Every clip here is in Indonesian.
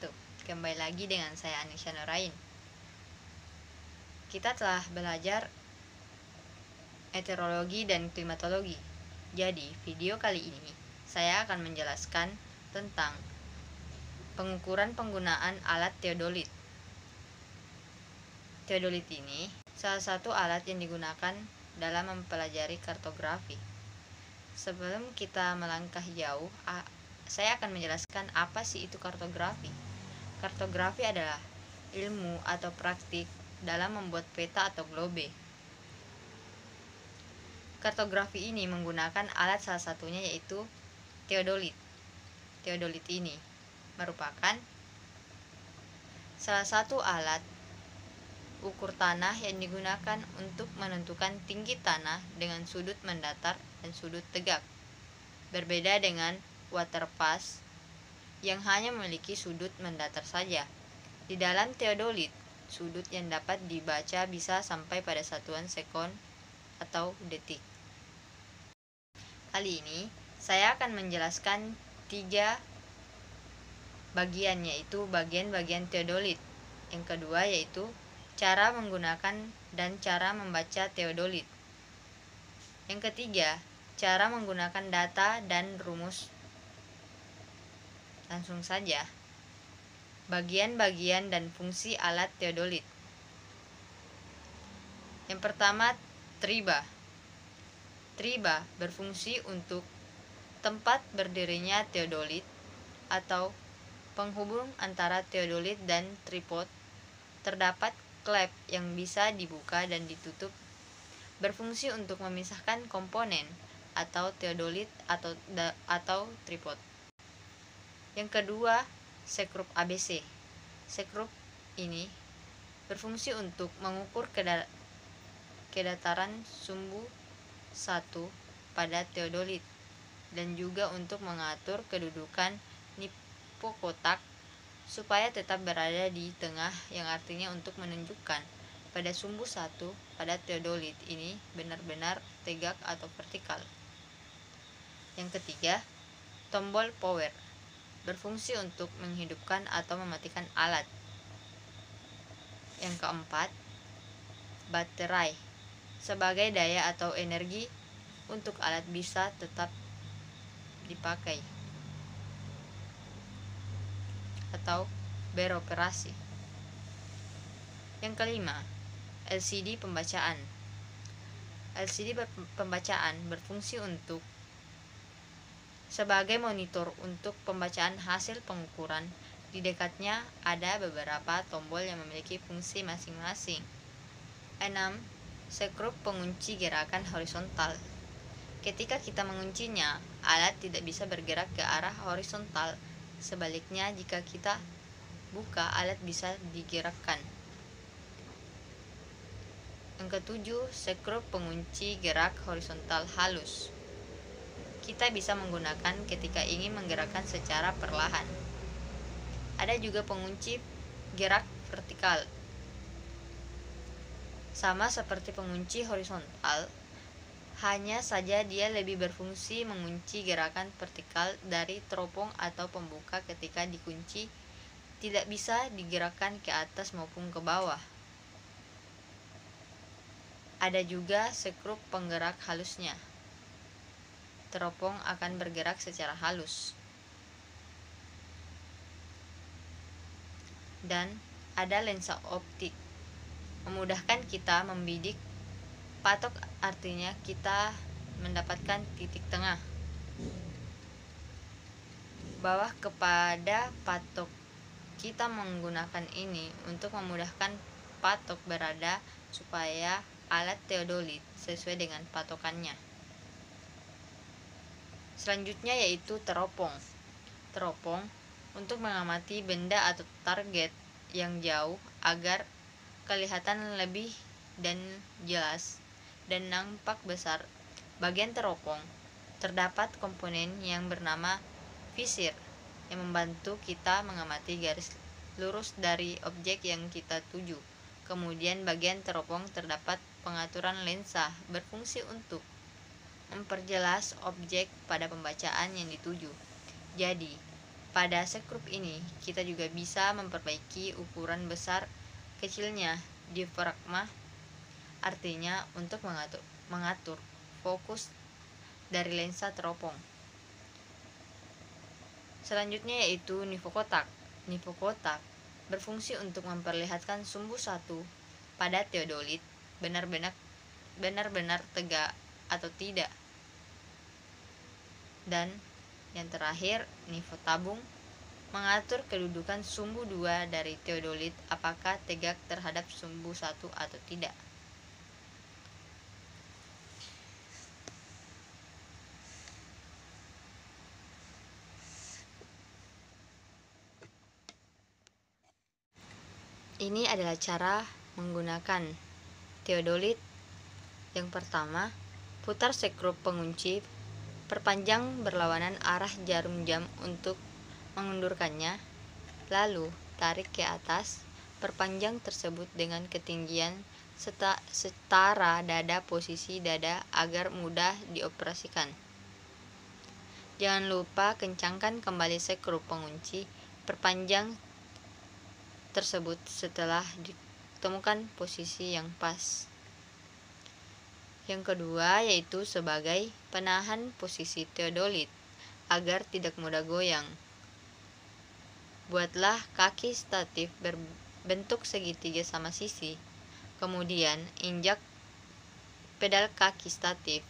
wabarakatuh. Kembali lagi dengan saya Anisha Nurain. Kita telah belajar meteorologi dan klimatologi. Jadi, video kali ini saya akan menjelaskan tentang pengukuran penggunaan alat teodolit. Teodolit ini salah satu alat yang digunakan dalam mempelajari kartografi. Sebelum kita melangkah jauh, saya akan menjelaskan apa sih itu kartografi. Kartografi adalah ilmu atau praktik dalam membuat peta atau globe. Kartografi ini menggunakan alat salah satunya yaitu teodolit. Teodolit ini merupakan salah satu alat ukur tanah yang digunakan untuk menentukan tinggi tanah dengan sudut mendatar dan sudut tegak. Berbeda dengan waterpass yang hanya memiliki sudut mendatar saja. Di dalam teodolit, sudut yang dapat dibaca bisa sampai pada satuan sekon atau detik. Kali ini saya akan menjelaskan 3 bagian, yaitu bagian-bagian teodolit. Yang kedua yaitu cara menggunakan dan cara membaca teodolit. Yang ketiga, cara menggunakan data dan rumus. Langsung saja. Bagian-bagian dan fungsi alat teodolit. Yang pertama, triba. Triba berfungsi untuk tempat berdirinya teodolit atau penghubung antara teodolit dan tripod. Terdapat klep yang bisa dibuka dan ditutup, berfungsi untuk memisahkan komponen atau teodolit atau tripod. Yang kedua, sekrup ABC. Sekrup ini berfungsi untuk mengukur kedataran sumbu 1 pada teodolit dan juga untuk mengatur kedudukan nipokotak supaya tetap berada di tengah, yang artinya untuk menunjukkan pada sumbu 1 pada teodolit ini benar-benar tegak atau vertikal. Yang ketiga, tombol power berfungsi untuk menghidupkan atau mematikan alat. Yang keempat, baterai sebagai daya atau energi untuk alat bisa tetap dipakai atau beroperasi. Yang kelima, LCD pembacaan. LCD pembacaan berfungsi untuk sebagai monitor untuk pembacaan hasil pengukuran. Di dekatnya ada beberapa tombol yang memiliki fungsi masing-masing. 6. Sekrup pengunci gerakan horizontal. Ketika kita menguncinya, alat tidak bisa bergerak ke arah horizontal. Sebaliknya, jika kita buka, alat bisa digerakkan. Yang ketujuh, sekrup pengunci gerak horizontal halus. Kita bisa menggunakan ketika ingin menggerakkan secara perlahan. Ada juga pengunci gerak vertikal. Sama seperti pengunci horizontal, hanya saja dia lebih berfungsi mengunci gerakan vertikal dari teropong atau pembuka. Ketika dikunci, tidak bisa digerakkan ke atas maupun ke bawah. Ada juga sekrup penggerak halusnya. Teropong akan bergerak secara halus. Dan ada lensa optik, memudahkan kita membidik patok, artinya kita mendapatkan titik tengah. Bawah kepada patok, kita menggunakan ini untuk memudahkan patok berada supaya alat teodolit sesuai dengan patokannya. Selanjutnya yaitu teropong. Teropong untuk mengamati benda atau target yang jauh agar kelihatan lebih dan jelas dan nampak besar. Bagian teropong terdapat komponen yang bernama visir yang membantu kita mengamati garis lurus dari objek yang kita tuju. Kemudian bagian teropong terdapat pengaturan lensa, berfungsi untuk memperjelas objek pada pembacaan yang dituju. Jadi, Pada sekrup ini, kita juga bisa memperbaiki ukuran besar kecilnya diafragma, artinya untuk mengatur fokus dari lensa teropong. Selanjutnya yaitu nivokotak. Nivokotak berfungsi untuk memperlihatkan sumbu satu pada teodolit benar-benar tegak atau tidak. Dan yang terakhir, nivotabung mengatur kedudukan sumbu 2 dari teodolit apakah tegak terhadap sumbu 1 atau tidak. Ini adalah cara menggunakan teodolit. Yang pertama, putar sekrup pengunci, perpanjang berlawanan arah jarum jam untuk mengundurkannya, lalu tarik ke atas. Perpanjang tersebut dengan ketinggian setara dada posisi dada agar mudah dioperasikan. Jangan lupa kencangkan kembali sekrup pengunci perpanjang tersebut setelah ditemukan posisi yang pas. Yang kedua yaitu sebagai penahan posisi teodolit agar tidak mudah goyang. Buatlah kaki statif berbentuk segitiga sama sisi. Kemudian injak pedal kaki statif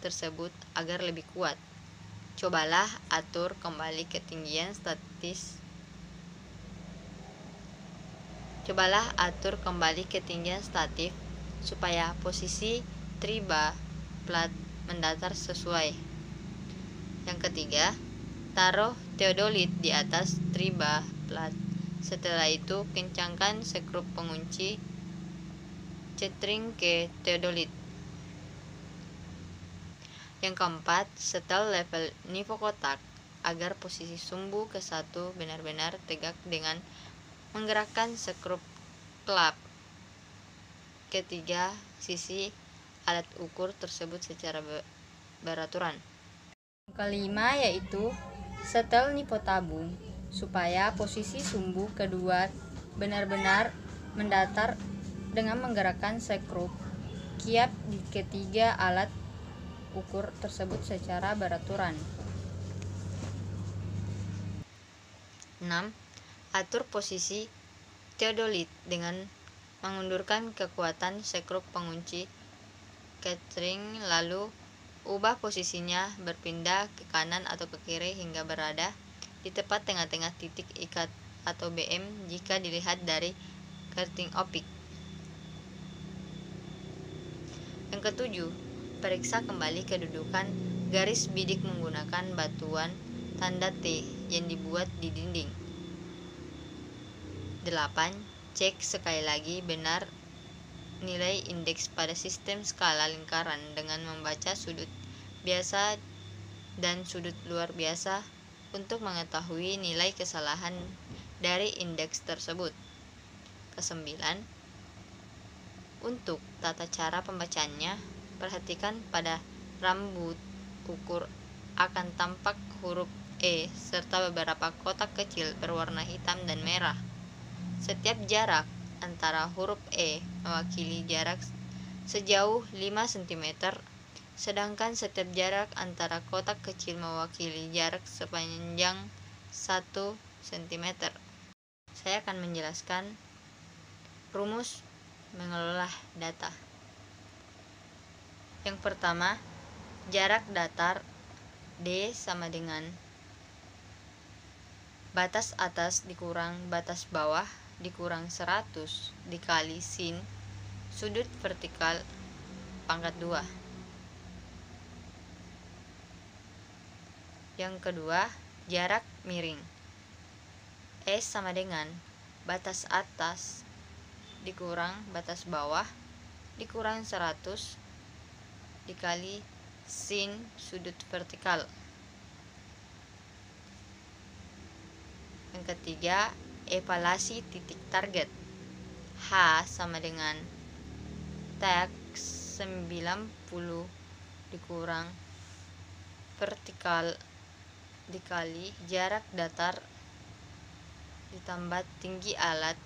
tersebut agar lebih kuat. Cobalah atur kembali ketinggian statif supaya posisi triba plat mendatar sesuai. Yang ketiga, taruh teodolit di atas triba plat. Setelah itu kencangkan sekrup pengunci cetring ke teodolit. Yang keempat, setel level nivokotak agar posisi sumbu ke-1 benar-benar tegak dengan menggerakkan sekrup klap ketiga sisi alat ukur tersebut secara beraturan. Yang kelima yaitu setel nivotabung supaya posisi sumbu kedua benar-benar mendatar dengan menggerakkan sekrup kiap di ketiga alat ukur tersebut secara beraturan. 6. Atur posisi teodolit dengan mengundurkan kekuatan sekrup pengunci cetring, lalu ubah posisinya berpindah ke kanan atau ke kiri hingga berada di tepat tengah-tengah titik ikat atau BM jika dilihat dari karting optik. Yang ketujuh, periksa kembali kedudukan garis bidik menggunakan batuan tanda T yang dibuat di dinding. 8. Cek sekali lagi benar nilai indeks pada sistem skala lingkaran dengan membaca sudut biasa dan sudut luar biasa untuk mengetahui nilai kesalahan dari indeks tersebut. 9. Untuk tata cara pembacaannya, perhatikan pada rambut ukur akan tampak huruf E serta beberapa kotak kecil berwarna hitam dan merah. Setiap jarak antara huruf E mewakili jarak sejauh 5 cm, sedangkan setiap jarak antara kotak kecil mewakili jarak sepanjang 1 cm. Saya akan menjelaskan rumus mengelola data. Yang pertama, jarak datar D sama dengan batas atas dikurang batas bawah dikurang 100 dikali sin sudut vertikal pangkat 2. Yang kedua, jarak miring S sama dengan batas atas dikurang batas bawah dikurang 100 dikali sin sudut vertikal. Yang ketiga, evaluasi titik target H sama dengan tak 90 dikurang vertikal dikali jarak datar ditambah tinggi alat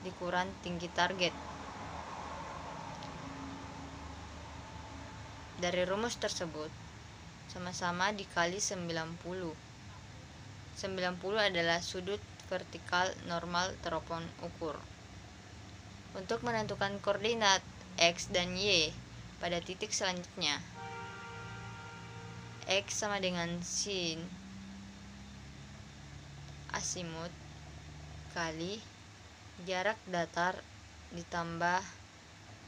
dikurang tinggi target. Dari rumus tersebut, sama-sama dikali 90. 90 adalah sudut vertikal normal teropong ukur. Untuk menentukan koordinat X dan Y pada titik selanjutnya, X sama dengan sin asimut kali jarak datar ditambah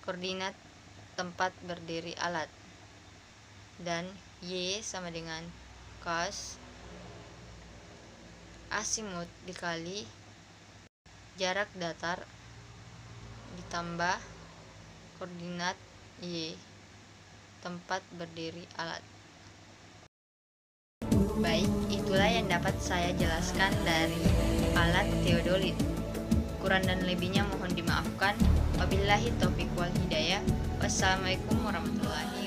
koordinat tempat berdiri alat, dan Y sama dengan cos asimut dikali jarak datar ditambah koordinat Y tempat berdiri alat. Baik, itulah yang dapat saya jelaskan dari alat teodolit. Kurang dan lebihnya mohon dimaafkan. Wabillahi taufiq wal hidayah. Wassalamualaikum warahmatullahi